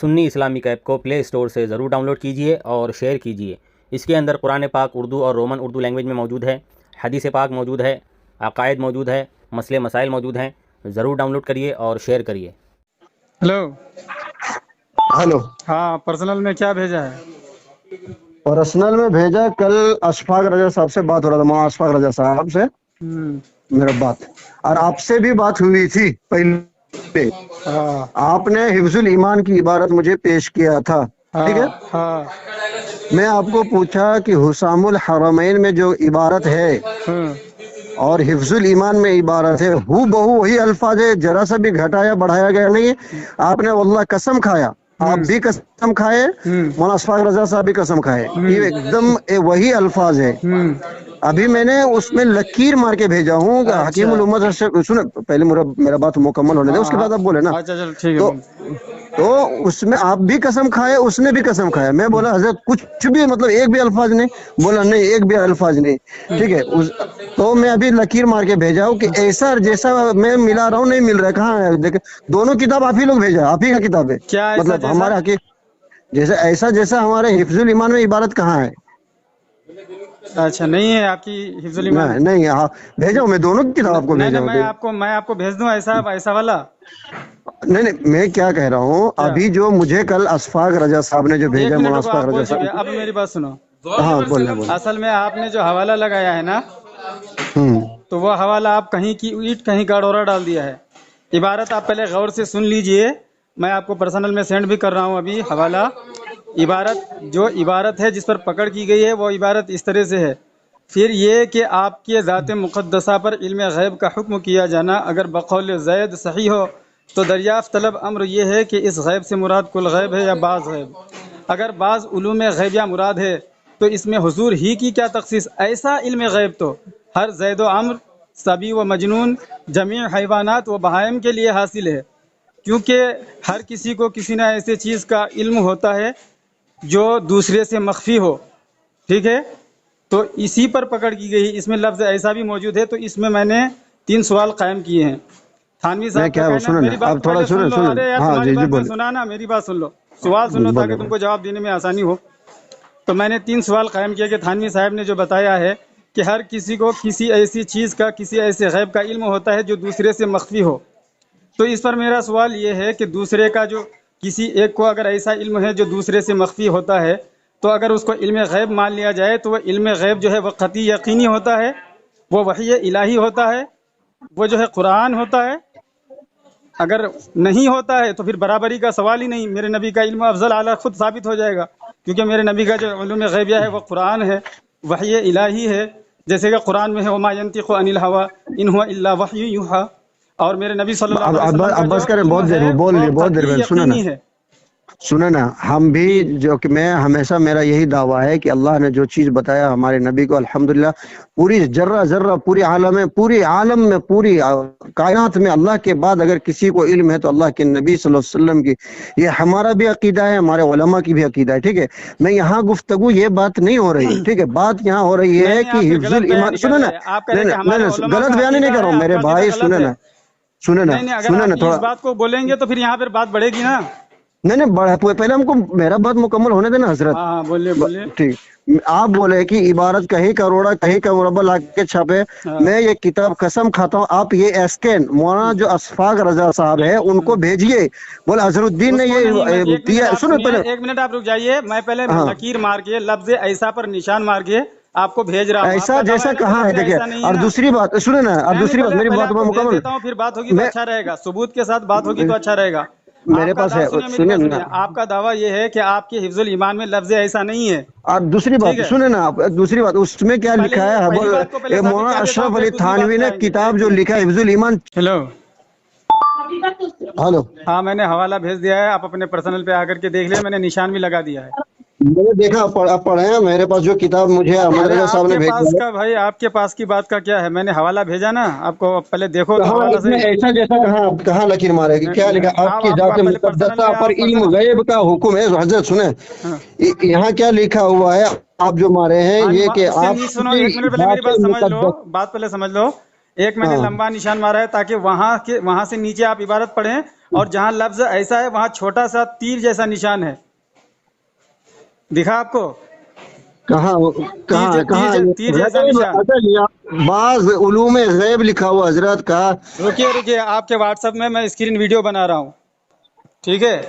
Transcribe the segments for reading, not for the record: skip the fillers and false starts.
سنی Islamic app کو پلے store سے ضرور ڈاؤن لوڈ کیجئے اور شیئر کیجئے۔ اس کے اندر قرآن پاک اردو اور رومن اردو لینگویج میں موجود ہے، حدیث پاک موجود ہے، عقائد موجود ہے، مسئلے مسائل موجود ہیں۔ ضرور ڈاؤن لوڈ کریے اور شیئر کریے۔ ہلو، ہاں، پرسنل میں کیا بھیجا ہے؟ پرسنل میں بھیجا، کل اشفاق رضا صاحب سے بات ہو رہا تھا، مولانا اشفاق رضا صاحب سے میرا بات، اور آپ سے بھی بات ہوئی تھی پہلے۔ آپ نے حفظ الایمان کی عبارت مجھے پیش کیا تھا، ٹھیک ہے؟ میں آپ کو پوچھا کہ حسام الحرمین میں جو عبارت ہے اور حفظ الایمان میں عبارت ہے، ہو بہو وہی الفاظ ہے، ذرا سا بھی گھٹایا بڑھایا گیا نہیں ہے۔ آپ نے واللہ قسم کھایا، آپ بھی قسم کھائے، مولانا اشفاق رضا صاحب بھی قسم کھائے، یہ ایک دم وہی الفاظ ہے۔ ابھی میں نے اس میں لکیر مار کے بھیجا ہوں کہ حکیم الامت سے سن، پہلے میرا بات مکمل ہونے دے، اس کے بعد آپ بولے نا۔ تو اس میں آپ بھی قسم کھائے، اس نے بھی قسم کھایا۔ میں بولا حضرت کچھ بھی مطلب ایک بھی الفاظ نہیں، بولا نہیں ایک بھی الفاظ نہیں، ٹھیک ہے؟ تو میں ابھی لکیر مار کے بھیجا ہوں کہ ایسا جیسا میں ملا رہا ہوں نہیں مل رہا ہے، کہاں ہے؟ دیکھیں دونوں کتاب آپ ہی لوگ بھیجا، آپ ہی کا کتاب ہے، مطلب ہمارا جیسا ایسا جیسا ہمارے حفظ الایمان میں عبارت کہاں ہے؟ اچھا نہیں ہے آپ کی حفظ الایمان؟ نہیں، بھیجا ہوں میں دونوں کتاب آپ کو بھیجا ہوں۔ میں آپ کو بھیج دوں ایسا والا؟ نہیں، میں کیا کہہ رہا ہوں، ابھی جو مجھے کل اشفاق رضا صاحب نے جو بھیجا، مولانا اشفاق رضا صاحب، اب میری بات سنو۔ ہاں بولے۔ اصل میں آپ نے جو حوالہ لگایا ہے نا، تو وہ حوالہ آپ کہیں کی اینٹ کہیں کا ڈورا ڈال دیا ہے۔ عبارت آپ پہلے غور سے سن لیجئے، میں آپ کو پرسنل میں سینڈ بھی کر رہا ہوں ابھی حوالہ۔ جو عبارت ہے جس پر پکڑ کی گئی ہے، وہ عبارت اس طرح سے ہے: پھر یہ کہ آپ کے ذات مقدسہ پر علم غیب کا حکم کیا جانا اگر بقول زید صحیح ہو تو دریافت طلب امر یہ ہے کہ اس غیب سے مراد کل غیب ہے یا بعض غیب۔ اگر بعض علوم غیبیہ مراد ہے تو اس میں حضور ہی کی کیا تخصیص؟ ایسا علم غیب تو ہر زید و عمر، صبی و مجنون، جمیع حیوانات و بہائم کے لیے حاصل ہے، کیونکہ ہر کسی کو کسی نہ ایسے چیز کا علم ہوتا ہے جو دوسرے سے مخفی ہو، ٹھیک ہے؟ تو اسی پر پکڑ کی گئی۔ اس میں لفظ ایسا بھی موجود ہے، تو اس میں میں نے 3 سوال قائم کیے ہیں۔ تھانوی صاحب کا کہنا ہے، میری بات پہلے سن لو، ارے یار تمہاری بات میں سنا نا، میری بات سن لو، سوال سن لو تاکہ تم کو جواب دینے میں آسانی ہو۔ تو میں نے 3 سوال قائم کیا کہ تھانوی صاحب نے جو بتایا ہے کہ ہر کسی کو کسی ایسی چیز کا، کسی ایسے غیب کا علم ہوتا ہے جو دوسرے سے مخفی ہو، تو اس پر میرا سوال یہ ہے کہ دوسرے کا جو کسی ایک کو اگر ایسا علم ہے جو دوسرے سے مخفی ہوتا ہے، تو اگر اس کو علم غیب مان لیا جائے تو وہ علم غیب جو ہے وہ قطعی یقینی ہوتا ہے، وہ وحی الہی ہوتا ہے، وہ جو ہے قرآن ہوتا ہے۔ اگر نہیں ہوتا ہے تو پھر برابری کا سوال ہی نہیں، میرے نبی کا علم افضل اعلیٰ خود ثابت ہو جائے گا، کیونکہ میرے نبی کا جو علوم غیبیہ ہے وہ قرآن ہے، وحی الہی ہے، جیسے کہ قرآن میں ہے وما ينطق عن الهوى ان هو الا وحی یوحی، اور میرے نبی صلی اللہ علیہ وسلم کا جو بہت دیر یقینی ہے۔ سنیں نا، ہم بھی جو کہ میں ہمیشہ میرا یہی دعویٰ ہے کہ اللہ نے جو چیز بتایا ہمارے نبی کو، الحمدللہ پوری ذرہ ذرہ، پوری عالم میں پوری کائنات میں اللہ کے بعد اگر کسی کو علم ہے تو اللہ کے نبی صلی اللہ علیہ وسلم کی۔ یہ ہمارا بھی عقیدہ ہے، ہمارے علماء کی بھی عقیدہ ہے، ٹھیک ہے؟ میں یہاں گفتگو یہ بات نہیں ہو رہی، ٹھیک ہے؟ بات یہاں ہو رہی ہے کہ حفظ الایمان، سنیں نا، غلط بیانی نہیں کر رہا ہوں میرے بھائی، سنیں نا تھوڑا، اس بات کو بولیں گے تو پھر یہاں پر بات بڑھے گی نا۔ نہیں بڑھا، پہلے ہم کو میرا بات مکمل ہونے دینا حضرت۔ ہاں بولیے۔ ٹھیک، آپ بولے کہ عبارت کہیں کروڑا کہیں کا مربع لا کے چھاپے، میں یہ کتاب قسم کھاتا ہوں، آپ یہ اسکین مولانا جو اشفاق رضا صاحب ہے ان کو بھیجیے، بولے حضرت الدین نے یہ دیا۔ سنو پہلے، 1 منٹ آپ رک جائیے، میں پہلے لکیر مار کے لفظ ایسا پر نشان مار کے آپ کو بھیج رہا ہوں۔ ایسا جیسا کہاں ہے دیکھیں، اور دوسری بات سنیں نا، اور دوسری بات میری بات مکمل دیتا ہوں، پھر بات ہوگی تو اچھا رہے گا، ثبوت کے ساتھ بات ہوگی تو اچھا رہے گا۔ میرے پاس ہے، سنیں نا، آپ کا دعویٰ یہ ہے کہ آپ کے حفظ الایمان میں لفظ ایسا نہیں ہے، اور دوسری بات سنیں نا، دوسری بات اس میں کیا لکھا ہے، مولانا اشرف علی تھانوی نے کتاب جو لکھا ہے حفظ الایمان۔ ہیلو، ہاں میں نے حوالہ بھیج دیا ہے، آپ اپنے پرسنل پہ آ کر کے دیکھ لیں، میں نے نشان بھی لگا دیا ہے۔ میں نے دیکھا، آپ پڑھے ہیں میرے پاس جو کتاب مجھے احمد رضا صاحب نے بھیجی ہے۔ بھائی آپ کے پاس کی بات کا کیا ہے، میں نے حوالہ بھیجا نا آپ کو، پہلے دیکھو ایسا جیسا کہاں لکیر مارے گی، کیا لکھا؟ آپ کی ذات مقدسہ پر علم غیب کا حکم ہے۔ حضرت سنیں، یہاں کیا لکھا ہوا ہے آپ جو مارے ہیں، یہ کہ آپ سنو، 1 منٹ پہلے میری بات سمجھ لو، بات پہلے سمجھ لو۔ ایک میں نے لمبا نشان مارا ہے تاکہ وہاں سے نیچے آپ عبارت پڑھیں اور جہاں لفظ ایسا ہے وہاں چھوٹا سا تیر جیسا نشان ہے، دکھا آپ کو؟ کہاں کہاں کہاں تیر جیسا نشان۔ بعض علوم غیب لکھا ہوا حضرت کا۔ رکیے آپ کے واٹس ایپ میں اسکرین ویڈیو بنا رہا ہوں، ٹھیک ہے؟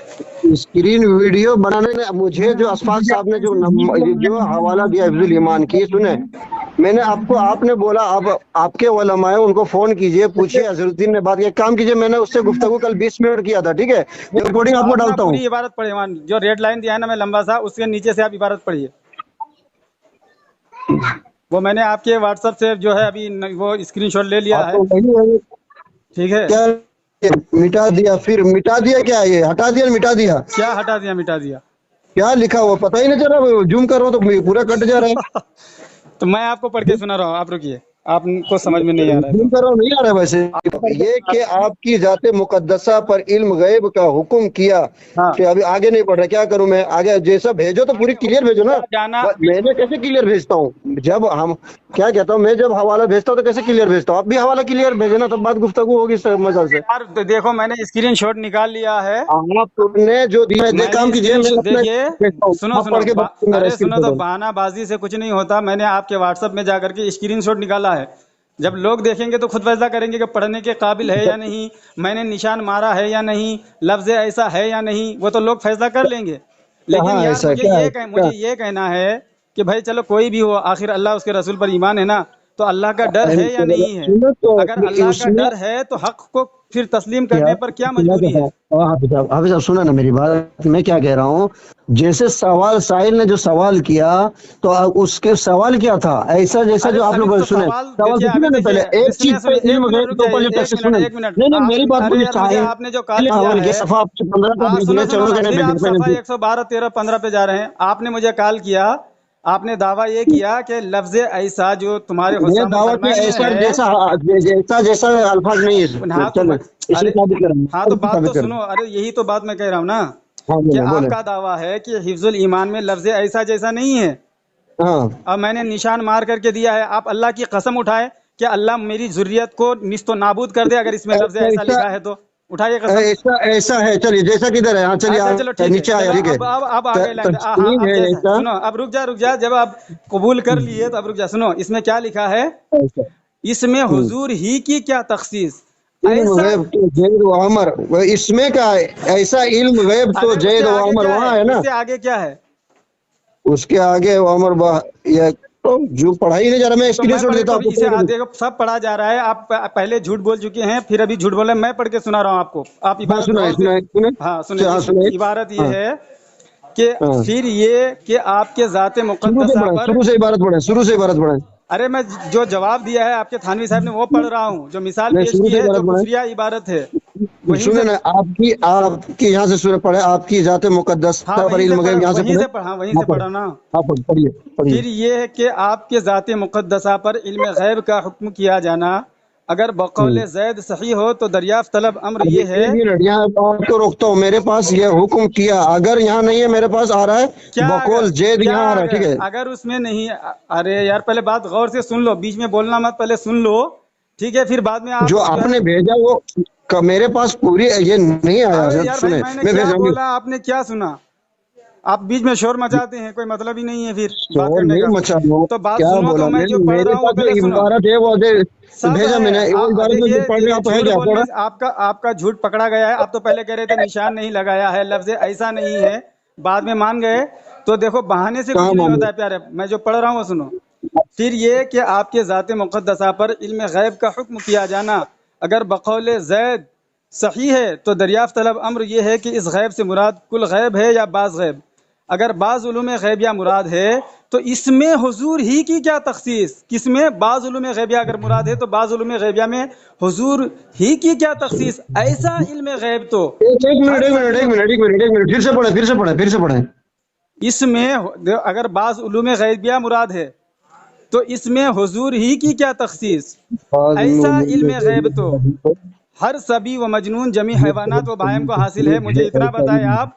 اسکرین ویڈیو بنانے میں مجھے جو اشفاق صاحب نے جو حوالہ دیا حفظ الایمان کی، سنیں میں نے آپ نے بولا آپ کے علماء ان کو فون کیجئے، پوچھئے اظہرالدین نے بات، ایک کام کیجئے، میں نے اس سے گفتگو کل 20 منٹ کیا تھا، ٹھیک ہے؟ ریکارڈنگ آپ کو ڈالتا ہوں۔ پوری عبارت پڑھیے، جو ریڈ لائن دیا ہے نا میں لمبا سا، اس کے نیچے سے آپ عبارت پڑھیے، وہ میں نے آپ کے واٹس ایپ سے جو ہے ابھی وہ اسکرین شاٹ لے لیا ہے، ٹھیک ہے؟ کیا مٹا دیا؟ پھر مٹا دیا کیا؟ یہ ہٹا دیا مٹا دیا؟ کیا ہٹا دیا مٹا دیا؟ کیا لکھا ہوا پتہ ہی نہیں چل رہا، زوم کر رہا ہوں تو پورا کٹ جا رہا ہے۔ تو میں آپ کو پڑھ کے سنا رہا ہوں، آپ رکیے، آپ کو سمجھ میں نہیں آ رہا ہے زوم کر رہا ہوں، نہیں آ رہا ہے ویسے۔ یہ کہ آپ کی ذات مقدسہ پر علم غیب کا حکم کیا، کہ ابھی آگے نہیں پڑھ رہا، کیا کروں میں آگے؟ جیسا بھیجو تو پوری کلیئر بھیجو نا، میں نے کیسے کلیئر بھیجتا ہوں؟ جب ہم کیا کہتا ہوں، میں جب حوالہ بھیجتا ہوں تو کیسے کلیئر بھیجتا ہوں؟ آپ بھی حوالہ کلیئر بھیجے نا، تب بات گفتگو ہوگی مزہ سے۔ یار دیکھو میں نے اسکرین شاٹ نکال لیا ہے، آپ نے جو دیا کام کیجیے، سنو ارے سنو، تو بہانہ بازی سے کچھ نہیں ہوتا، میں نے آپ کے واٹس ایپ میں جا کر کے اسکرین شاٹ نکالا ہے، جب لوگ دیکھیں گے تو خود فیصلہ کریں گے کہ پڑھنے کے قابل ہے یا نہیں، میں نے نشان مارا ہے یا نہیں، لفظ ایسا ہے یا نہیں، وہ تو لوگ فیصلہ کر لیں گے۔ لیکن یار مجھے یہ کہنا ہے کہ بھائی چلو کوئی بھی ہو، آخر اللہ اس کے رسول پر ایمان ہے نا، تو اللہ کا ڈر ہے یا نہیں ہے؟ اگر اللہ کا ڈر ہے تو حق کو پھر تسلیم کرنے پر کیا مجبوری ہے؟ حافظ صاحب سنا نا میری بات، میں کیا کہہ رہا ہوں، جیسے سائل نے جو سوال کیا تو اس کے سوال کیا تھا، ایسا جیسا جو آپ لوگ سنے سوال پہلے ایک چیز پہ علم غیب تو پہلے ٹیکسٹ سنیں، نہیں میری بات کو چاہے آپ نے جو کال کیا ہے، صفحہ 112 13 15 پہ جا رہے ہیں، آپ نے مجھے کال کیا، آپ نے دعویٰ یہ کیا کہ لفظ ایسا جو تمہارے جیسا الفاظ نہیں ہے، ہاں تو بات تو سنو، ارے یہی تو بات میں کہہ رہا ہوں نا، کہ آپ کا دعویٰ ہے کہ حفظ الایمان میں لفظ ایسا جیسا نہیں ہے، اب میں نے نشان مار کر کے دیا ہے، آپ اللہ کی قسم اٹھائے کہ اللہ میری ذریت کو نیست و نابود کر دے اگر اس میں لفظ ایسا لکھا ہے تو اٹھائیے قسم۔ ایسا ہے، چلیے جیسا کدھر ہے، چلیے نیچے آیا، ٹھیک ہے؟ اب آگے سنو، اب رک جا، جب آپ قبول کر لیے تو اب رک جا، سنو اس میں کیا لکھا ہے، اس میں حضور ہی کی کیا تخصیص، علم غیب تو زید و عمر، اس میں کیا ہے ایسا علم غیب تو زید و عمر وہاں ہے نا، اس سے آگے کیا ہے؟ اس کے آگے عمر جو پڑھائی نہیں جا رہا، میں اسکرین شاٹ دیتا ہوں آپ کو، سب پڑھا جا رہا ہے، آپ پہلے جھوٹ بول چکے ہیں، پھر ابھی جھوٹ بولے، میں پڑھ کے سنا رہا ہوں آپ کو، آپ عبارت عبارت یہ ہے کہ پھر یہ کہ آپ کے ذات مقدسہ پر، شروع سے عبارت پڑھیں، ارے میں جو جواب دیا ہے آپ کے تھانوی صاحب نے وہ پڑھ رہا ہوں، جو مثال پیش کی ہے جو کفریہ عبارت ہے، سنیں نا، آپ کی یہاں سے سورہ پڑھے، آپ کی ذات مقدسہ پر علم غیب، یہاں سے وہیں سے پڑھا نا، پڑھیے۔ پھر یہ ہے کہ آپ کے ذات مقدسہ پر علم غیب کا حکم کیا جانا اگر بقول زید صحیح ہو تو دریافت طلب امر یہ ہے، یہاں بات کو روکتا ہوں، میرے پاس یہ حکم کیا، اگر یہاں نہیں ہے میرے پاس آ رہا ہے بقول زید، یہاں آ رہا ہے، ٹھیک ہے؟ اگر اس میں نہیں، ارے یار پہلے بات غور سے سن لو، بیچ میں بولنا مت، پہلے سن لو، ٹھیک ہے؟ پھر بعد میں جو آپ نے بھیجا وہ میرے پاس پوری یہ نہیں آیا، سنیں میں بھیجا ہوں، آپ نے کیا سنا؟ آپ بیچ میں شور مچاتے ہیں، کوئی مطلب ہی نہیں ہے پھر بات شور کرنے نہیں کا، مچا رہا، تو بات کیا سنو، بولا تو میں جو پڑھ رہا ہوں وہ پہلے سنو، عبارت ہے وہ بھیجا میں نے، آپ کا جھوٹ پکڑا گیا ہے، آپ تو پہلے کہہ رہے تھے نشان نہیں لگایا ہے، لفظ ایسا نہیں ہے، بعد میں مان گئے، تو دیکھو بہانے سے کچھ نہیں ہوتا ہے پیارے، میں جو پڑھ رہا ہوں وہ سنو، پھر یہ کہ آپ کے ذات مقدسہ پر علم غیب کا حکم کیا جانا اگر بقول زید صحیح ہے تو دریافت طلب امر یہ ہے کہ اس غیب سے مراد کل غیب ہے یا بعض غیب، اگر بعض علوم غیبیہ مراد ہے تو اس میں حضور ہی کی کیا تخصیص، کس میں؟ بعض علوم غیبیہ اگر مراد ہے تو بعض علوم غیبیہ میں حضور ہی کی کیا تخصیص، ایسا علم غیب تو ایک منٹ پھر سے پڑھیں، اس میں اگر بعض علوم غیبیہ مراد ہے تو اس میں حضور ہی کی کیا تخصیص، ایسا علم غیب تو ہر سبی و مجنون جمی حیوانات و بہائم کو حاصل ہے۔ مجھے اتنا بتائے آپ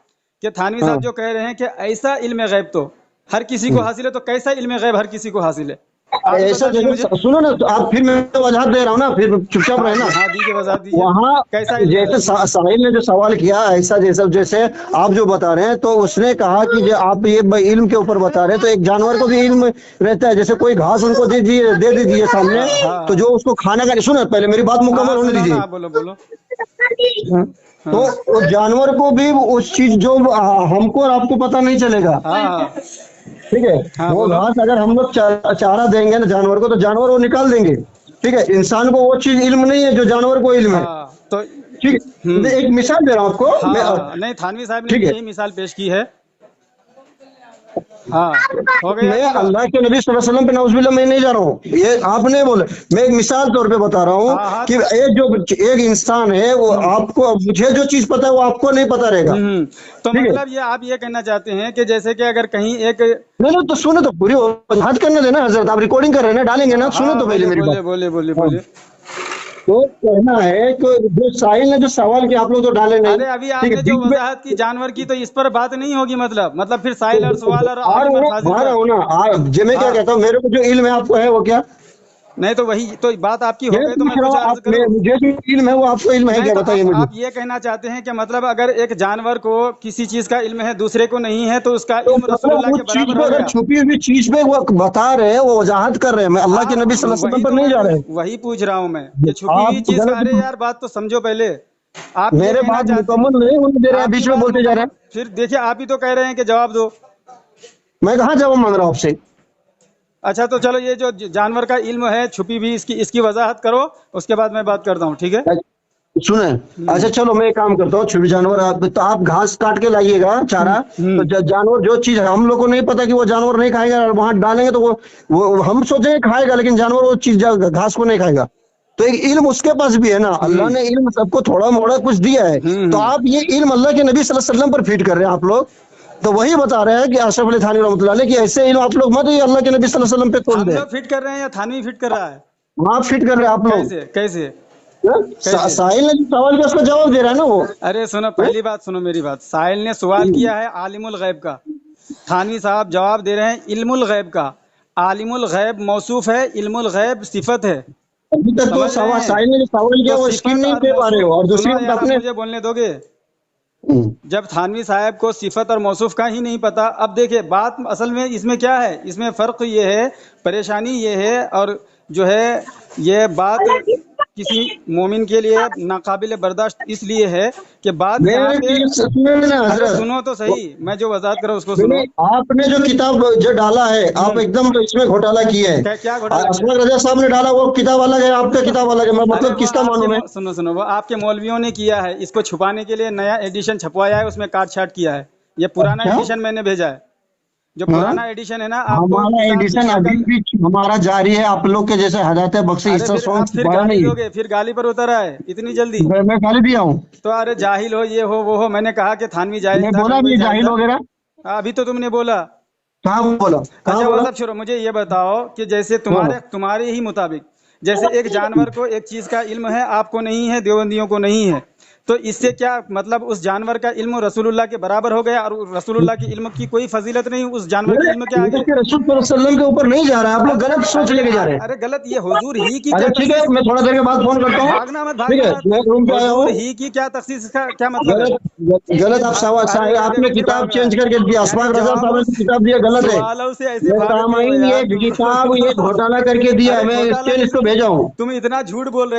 کہ تھانوی صاحب جو کہہ رہے ہیں کہ ایسا علم غیب تو ہر کسی کو حاصل ہے، تو کیسا علم غیب ہر کسی کو حاصل ہے؟ آپ ایسا بتا دیجیے مجھے۔ جیسے سنو نا، تو آپ پھر میں وضاحت دے رہا ہوں نا، پھر چپ چاپ رہے نا۔ ہاں دیجیے وضاحت دیجیے، وہاں کیسا علم ہے؟ جیسے ساحل نے جو سوال کیا ایسا جیسے آپ جو بتا رہے ہیں، تو اس نے کہا کہ جو آپ یہ علم کے اوپر بتا رہے ہیں، تو ایک جانور کو بھی علم رہتا ہے، جیسے کوئی گھاس ان کو دے دیجیے سامنے، تو جو اس کو کھانا کا، سنو پہلے میری بات مکمل ہونے دیجیے۔ بولو بولو۔ تو اس جانور کو بھی اس چیز جو ہم کو اور آپ کو پتہ نہیں چلے گا، ہاں ٹھیک ہے؟ ہاں وہ بولو۔ گھاس اگر ہم لوگ چارہ دیں گے نا جانور کو، تو جانور وہ نکال دیں گے، ٹھیک ہے؟ انسان کو وہ چیز علم نہیں ہے جو جانور کو علم ہے، ہاں تو ٹھیک ہے؟ میں ایک مثال دے رہا ہوں آپ کو، ہاں نہیں، تھانوی صاحب نے ٹھیک بھی ہے؟ یہی مثال پیش کی ہے۔ ہاں ہو گئی میں آپ کی بات؟ اللہ کے نبی صلی اللہ علیہ وسلم پہ نعوذ باللہ میں نہیں جا رہا ہوں، یہ آپ نے بولا، میں ایک مثال طور پہ بتا رہا ہاں ہاں ہوں کہ ایک انسان ہے، وہ آپ کو، مجھے جو چیز پتا ہے وہ آپ کو نہیں پتا رہے گا، تو ٹھیک ہے؟ مطلب یہ آپ یہ کہنا چاہتے ہیں کہ جیسے کہ اگر کہیں ایک، نہیں تو سنو، تو پوری وضاحت کرنے دینا حضرت، آپ ریکارڈنگ کر رہے ہیں نا، ڈالیں گے نا، سنو تو پہلے میری بات۔ بولے بولے ہاں، بولے۔ تو کہنا ہے کہ جو ساحل نے جو سوال کیا، آپ لوگ تو ڈالے نہیں، ارے ابھی آپ ٹھیک ہے؟ نے جو وضاحت کی جانور کی، تو اس پر بات نہیں ہوگی، مطلب پھر سائل اور سوال اور آ عالم اور فاضل رہا کا، ہوں نا، جو میں کیا کہتا ہوں، میرے کو جو علم ہے آپ کو ہے وہ کیا؟ نہیں تو وہی تو بات آپ کی میں ہو گئی، تو میں پوچھ رہا کچھ ہوں، عرض کروں؟ مجھے جو علم ہے وہ آپ کو علم ہے نہیں کیا؟ تو بتائیے مجھے۔ آپ یہ کہنا چاہتے ہیں کہ مطلب اگر ایک جانور کو کسی چیز کا علم ہے، دوسرے کو نہیں ہے، تو اس کا تو علم رسول اللہ مطلب کے اس چیز برابر پہ، ہو اگر گیا؟ چھپی ہوئی چیز پہ وہ بتا رہے ہیں، وہ وضاحت کر رہے ہیں، میں اللہ کے نبی صلی اللہ علیہ وسلم وہی پر تو نہیں جا رہے وہی پوچھ رہا ہوں میں ہیں، کہ چھپی ہوئی آپ چیز کا، ارے غلط، یار بات تو سمجھو پہلے۔ آپ یہ میرے کہنا بات چاہتے، مکمل نہیں ہونے دے رہے ہیں، آپ کی بیچ میں بات بولتے جا رہے مکمل، ہیں۔ پھر دیکھیے آپ ہی تو کہہ رہے ہیں کہ جواب دو۔ میں کہاں جواب مانگ رہا ہوں آپ سے؟ اچھا تو چلو، یہ جو جانور کا علم ہے چھپی بھی، اس کی وضاحت کرو، اس کے بعد میں بات کرتا ہوں، ٹھیک ہے؟ سنیں، اچھا چلو میں ایک کام کرتا ہوں، چھپی جانور تو آپ گھاس کاٹ کے لائیے گا چارہ، تو جانور جو چیز ہم لوگ کو نہیں پتا کہ وہ جانور نہیں کھائے گا، وہاں ڈالیں گے تو وہ ہم سوچیں گے کھائے گا، لیکن جانور وہ چیز گھاس کو نہیں کھائے گا، تو ایک علم اس کے پاس بھی ہے نا، اللہ نے علم سب کو تھوڑا موڑا کچھ دیا ہے، تو آپ یہ علم اللہ کے نبی صلی اللہ علیہ وسلم پر فیڈ کر رہے ہیں آپ لوگ، تو وہی بتا رہے ہیں کہ اشرف علی تھانوی رحمۃ اللہ علیہ کہ ایسے علم آپ لوگ مت یہ اللہ کے نبی صلی اللہ علیہ وسلم پہ تول ہم دیں، لوگ فٹ کر رہے ہیں یا تھانوی فٹ کر رہا ہے؟ آپ فیڈ کر رہے ہیں آپ لوگ۔ کیسے کیسے؟ ساحل نے جو سوال کیا اس کا جواب دے رہا ہے نا وہ۔ ارے سنو، پہلی بات سنو میری بات، سائل نے سوال کیا ہے عالم الغیب کا، تھانوی صاحب جواب دے رہے ہیں علم الغیب کا۔ عالم الغیب موصوف ہے، علم الغیب صفت ہے، ابھی تک تو سمجھ رہے ہیں؟ ساحل نے جو سوال کیا تو وہ اسکیم صفت نہیں اور دے پا رہے ہو، اور موصوف، دوسری سنو بات یار آپ اپنے مجھے بولنے دو گے؟ جب تھانوی صاحب کو صفت اور موصوف کا ہی نہیں پتا، اب دیکھیں بات اصل میں اس میں کیا ہے، اس میں فرق یہ ہے، پریشانی یہ ہے، اور جو ہے یہ بات کسی مومن کے لیے ناقابل برداشت اس لیے ہے کہ بات یہاں پہ، ارے حضرت سنو تو صحیح، میں جو وضاحت کروں اس کو میں سنو۔ نے آپ نے جو کتاب جو ڈالا ہے، آپ ایک دم اس میں گھوٹالا کیا ہے، کیا گھوٹالا کیا؟ اسماء رضا صاحب نے ڈالا وہ کتاب الگ ہے، آپ کا کتاب الگ ہے، میں ارے مطلب وہ کس کا آپ مانوں میں؟ کے سنو وہ آپ کے مولویوں نے کیا ہے، اس کو چھپانے کے لیے نیا ایڈیشن چھپوایا ہے، اس میں کاٹ چھاٹ کیا ہے، یہ پرانا اچھا، ایڈیشن میں نے بھیجا ہے، جو ہاں، پرانا ایڈیشن ہے نا، آپ کو ہمارا کتاب کی ایڈیشن ابھی شکل، بھی ہمارا جاری ہے، آپ لوگ کے جیسے ہدایت بخشی ارے حصہ پھر سونگ آپ پھر چھپایا گالی نہیں دو گے، پھر گالی پر اتر آئے اتنی جلدی؟ ہے، میں خالی بھی آؤں، تو ارے جاہل ہو، یہ ہو وہ ہو، میں نے کہا کہ تھانوی جاہل میں تھا، بولا گنگوئی بھی جاہل جاہل تھا؟ وغیرہ، ابھی تو تم نے بولا۔ کہاں بولا، کہاں اچھا وہ بولا؟ سب چھوڑو، مجھے یہ بتاؤ کہ جیسے ہاں، تمہارے ہی مطابق، جیسے ایک جانور کو ایک چیز کا علم ہے، آپ کو نہیں ہے، دیوبندیوں کو نہیں ہے، تو اس سے کیا مطلب اس جانور کا علم رسول اللہ کے برابر ہو گیا، اور رسول اللہ کے علم کی کوئی فضیلت نہیں اس جانور کے علم کے یہ آگے؟ کہ رسول صلی اللہ علیہ وسلم کے اوپر نہیں جا رہا ہے، آپ لوگ غلط سوچ لے کے جا رہے ہیں۔ ارے غلط، یہ حضور ہی کی اچھا کیا ٹھیک ہے، تخصیص، میں تھوڑا دیر کے بعد فون کرتا ہوں، بھاگنا مت ٹھیک بھاگنا ہے، مت، میں روم پہ آیا حضور ہوں، ہی کی کیا تخصیص کا کیا مطلب ہے؟ غلط آپ ارے آپ نے پھر کتاب بھاگ رہا چینج کر کے دیا، ہے، اسفاق یعنی رضا صاحب جوابوں نے سے، کتاب دیا غلط ہے، سوالوں سے ایسے میرے کام بھاگتے ہو آئی یار یہ تم۔ کتاب یہ گھوٹالا کر کے دیا ہے، ارے میں گھوٹالا اسٹیج اس کو بھیجا ہوں۔ تم اتنا جھوٹ بول رہے